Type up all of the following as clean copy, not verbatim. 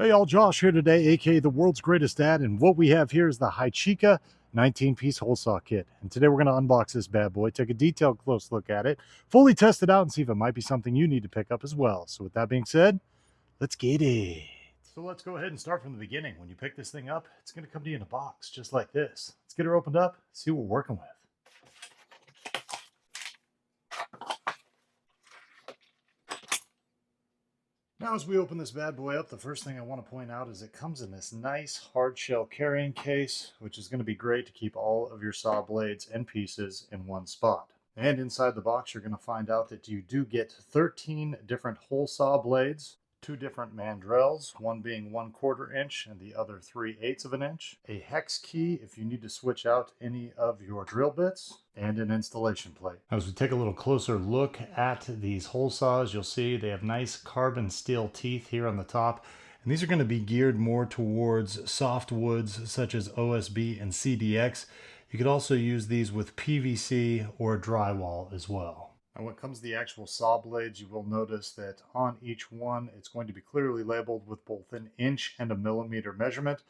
Hey y'all, Josh here today, aka the world's greatest dad, and what we have here is the HYCHIKA 19-piece hole saw kit. And today we're going to unbox this bad boy, take a detailed close look at it, fully test it out, and see if it might be something you need to pick up as well. So with that being said, let's get it. So let's go ahead and start from the beginning. When you pick this thing up, it's going to come to you in a box just like this. Let's get her opened up, see what we're working with. Now as we open this bad boy up, the first thing I want to point out is it comes in this nice hard shell carrying case, which is going to be great to keep all of your saw blades and pieces in one spot. And inside the box, you're going to find out that you do get 13 different hole saw blades, 2 different mandrels, one being 1/4 inch and the other 3/8 of an inch, a hex key if you need to switch out any of your drill bits, and an installation plate. As we take a little closer look at these hole saws, you'll see they have nice carbon steel teeth here on the top, and these are going to be geared more towards soft woods such as OSB and CDX. You could also use these with PVC or drywall as well. And when it comes to the actual saw blades, you will notice that on each one, it's going to be clearly labeled with both an inch and a millimeter measurement.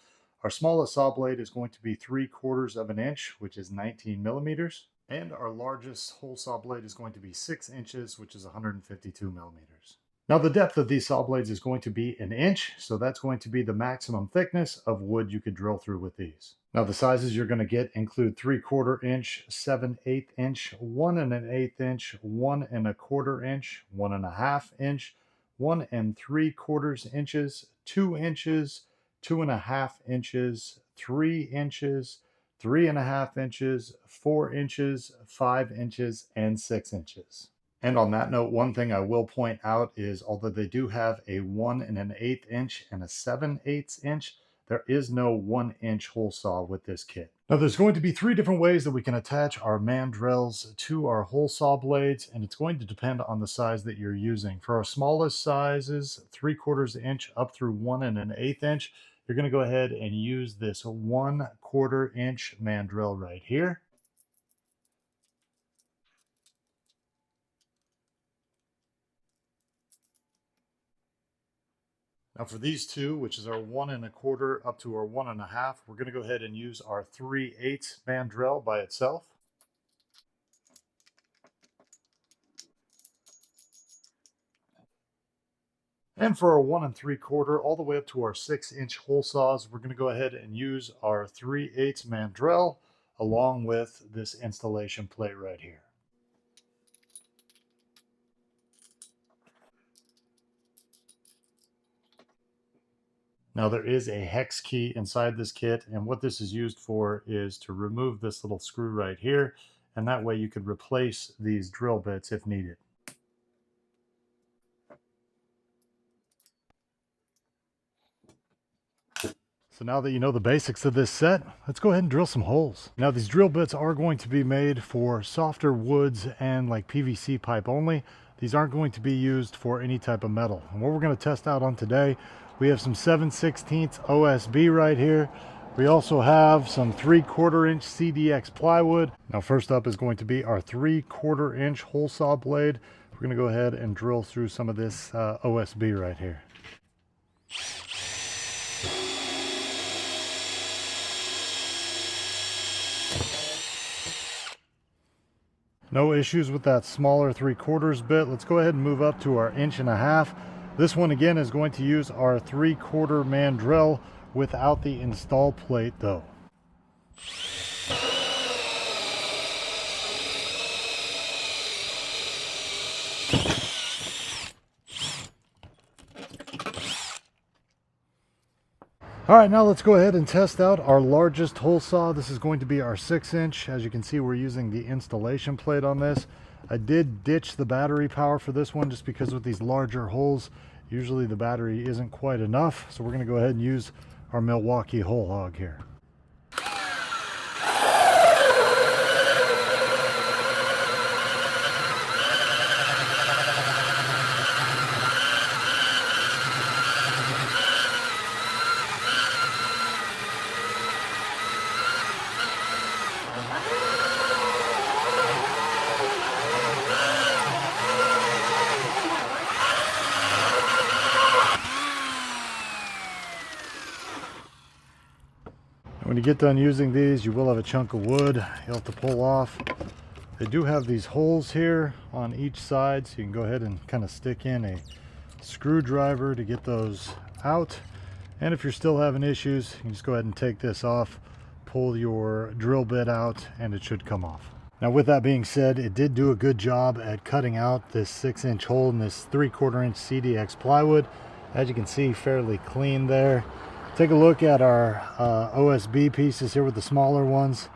Our smallest saw blade is going to be 3/4 of an inch, which is 19 millimeters. And our largest hole saw blade is going to be 6 inches, which is 152 millimeters. Now the depth of these saw blades is going to be an inch, so that's going to be the maximum thickness of wood you could drill through with these. Now the sizes you're going to get include 3/4 inch, 7/8 inch, 1 1/8 inch, 1 1/4 inch, 1 1/2 inch, 1 3/4 inches, 2 inches, 2 1/2 inches, 3 inches, 3 1/2 inches, 4 inches, 5 inches, and 6 inches. And on that note, one thing I will point out is although they do have a 1 1/8 inch and a 7/8 inch, there is no 1 inch hole saw with this kit. Now there's going to be 3 different ways that we can attach our mandrels to our hole saw blades, and it's going to depend on the size that you're using. For our smallest sizes, 3/4 inch up through 1 1/8 inch, you're going to go ahead and use this 1/4 inch mandrel right here. Now for these two, which is our 1 1/4 up to our 1 1/2, we're going to go ahead and use our 3/8 mandrel by itself. And for our 1 3/4 all the way up to our 6 inch hole saws, we're going to go ahead and use our 3/8 mandrel along with this installation plate right here. Now there is a hex key inside this kit, and what this is used for is to remove this little screw right here, and that way you could replace these drill bits if needed. So now that you know the basics of this set, let's go ahead and drill some holes. Now these drill bits are going to be made for softer woods and like PVC pipe only. These aren't going to be used for any type of metal. And what we're going to test out on today, we have some 7/16 OSB right here. We also have some 3/4 inch CDX plywood. Now first up is going to be our 3/4 inch hole saw blade. We're going to go ahead and drill through some of this OSB right here. No issues with that smaller 3/4 bit. Let's go ahead and move up to our 1 1/2 inch. This one again is going to use our 3/4 mandrel without the install plate though. All right, now let's go ahead and test out our largest hole saw. This is going to be our 6 inch. As you can see, we're using the installation plate on this. I did ditch the battery power for this one just because with these larger holes, usually the battery isn't quite enough. So we're going to go ahead and use our Milwaukee hole hog here. When you get done using these, you will have a chunk of wood you'll have to pull off. They do have these holes here on each side, so you can go ahead and kind of stick in a screwdriver to get those out. And if you're still having issues, you can just go ahead and take this off, pull your drill bit out, and it should come off. Now, with that being said, it did do a good job at cutting out this 6-inch hole in this 3/4 inch CDX plywood. As you can see, fairly clean there. Take a look at our OSB pieces here with the smaller ones.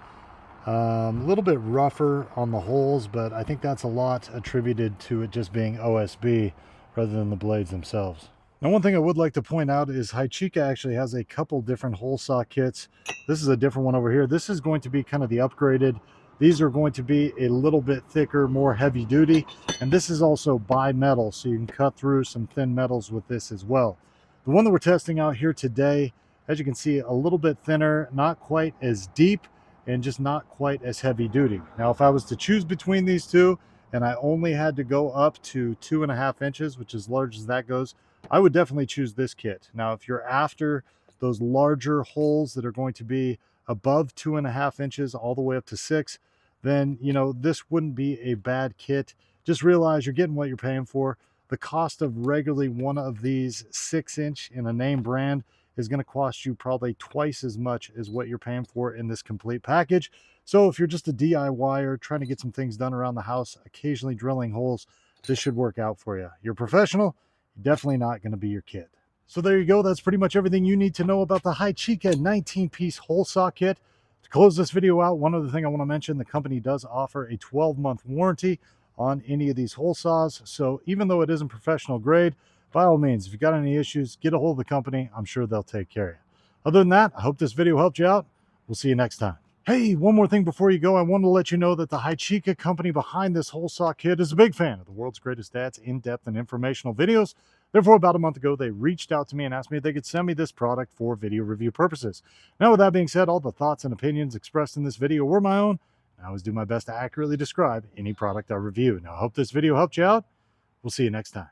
A little bit rougher on the holes, but I think that's a lot attributed to it just being OSB rather than the blades themselves. Now, one thing I would like to point out is HYCHIKA actually has a couple different hole saw kits. This is a different one over here. This is going to be kind of the upgraded. These are going to be a little bit thicker, more heavy duty, and this is also bi-metal, so you can cut through some thin metals with this as well. The one that we're testing out here today, as you can see, a little bit thinner, not quite as deep, and just not quite as heavy duty. Now, if I was to choose between these two, and I only had to go up to 2.5 inches, which is as large as that goes, I would definitely choose this kit. Now, if you're after those larger holes that are going to be above 2.5 inches all the way up to 6, then, you know, this wouldn't be a bad kit. Just realize you're getting what you're paying for. The cost of regularly one of these 6-inch in a name brand is going to cost you probably twice as much as what you're paying for in this complete package. So if you're just a DIYer trying to get some things done around the house, occasionally drilling holes, this should work out for you. You're professional, definitely not going to be your kit. So there you go. That's pretty much everything you need to know about the HYCHIKA 19-piece hole saw kit. To close this video out, one other thing I want to mention, the company does offer a 12-month warranty on any of these hole saws. So even though it isn't professional grade, by all means, if you've got any issues, get a hold of the company. I'm sure they'll take care of you. Other than that, I hope this video helped you out. We'll see you next time. Hey, one more thing before you go. I wanted to let you know that the HYCHIKA company behind this hole saw kit is a big fan of the world's greatest stats, in-depth, and informational videos. Therefore, about a month ago, they reached out to me and asked me if they could send me this product for video review purposes. Now, with that being said, all the thoughts and opinions expressed in this video were my own. I always do my best to accurately describe any product I review. Now, I hope this video helped you out. We'll see you next time.